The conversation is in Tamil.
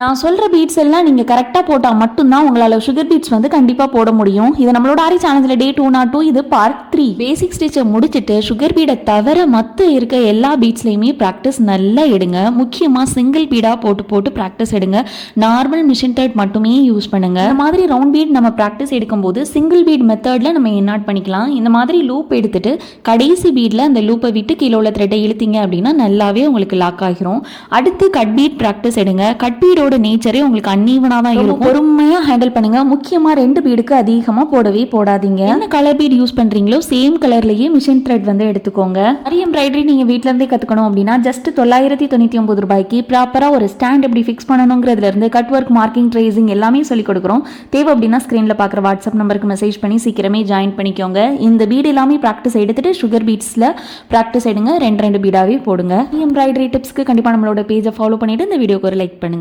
நான் சொல்கிற பீட்ஸ் எல்லாம் நீங்கள் கரெக்டாக போட்டால் மட்டும்தான் உங்களால் சுகர் பீட்ஸ் வந்து கண்டிப்பாக போட முடியும். இது நம்மளோட ஆரி சேனலில் டே 202 இது பார்ட் 3. பேசிக் ஸ்டிச்சை முடிச்சுட்டு சுகர் பீடை தவிர மற்ற இருக்க எல்லா பீட்ஸ்லையுமே ப்ராக்டிஸ் நல்லா எடுங்க. முக்கியமாக சிங்கிள் பீடாக போட்டு போட்டு ப்ராக்டிஸ் எடுங்க. நார்மல் மிஷின் த்ரெட் மட்டுமே யூஸ் பண்ணுங்க. இந்த மாதிரி ரவுண்ட் பீட் நம்ம ப்ராக்டிஸ் எடுக்கும்போது சிங்கிள் பீட் மெத்தடில் நம்ம என்னாட் பண்ணிக்கலாம். இந்த மாதிரி லூப் எடுத்துட்டு கடைசி பீடில் அந்த லூப்பை விட்டு கீழே உள்ள த்ரெட்டை இழுத்தீங்க அப்படின்னா நல்லாவே உங்களுக்கு லாக் ஆகிரும். அடுத்து கட் பீட் ப்ராக்டிஸ் எடுங்க. கட் பீடோட நேச்சரே உங்களுக்கு அன்ஈவனா தான் இருக்கும். பொறுமையா ஹேண்டில் பண்ணுங்க. முக்கியமா 2 பீடுக்கு அதிகமா போடவே போடாதீங்க. என்ன கலர் பீட் யூஸ் பண்றீங்களோ சேம் கலர்லயே மிஷின் த்ரெட் வந்து எடுத்துக்கோங்க. நிறைய எம்ப்ராய்டரி நீங்க வீட்ல இருந்தே கத்துக்கணும் அப்படின்னா ஜஸ்ட் 999 ரூபாய்க்கு ப்ராப்பரா ஒரு ஸ்டாண்ட் எப்படி ஃபிக்ஸ் பண்ணணுங்கிறதுல இருந்து கட் ஒர்க், மார்க்கிங், ட்ரேசிங் எல்லாமே சொல்லி கொடுக்குறோம். தேவை அப்படின்னா ஸ்கிரீன்ல பாக்குற வாட்ஸ்அப் நம்பருக்கு மெசேஜ் பண்ணி சீக்கிரமே ஜாயின் பண்ணிக்கோங்க. இந்த பீட் எல்லாமே ப்ராக்டிஸ் எடுத்துட்டு சுகர் பீட்ஸ்ல ப்ராக்டிஸ் எடுங்க. 2 பீடாவே போடுங்க. எம்ப்ராய்டரி டிப்ஸ்க்கு கண்டிப்பா நம்மளோட பேஜை ஃபாலோ பண்ணிட்டு இந்த வீடியோக்கு ஒரு லைக் பண்ணுங்க.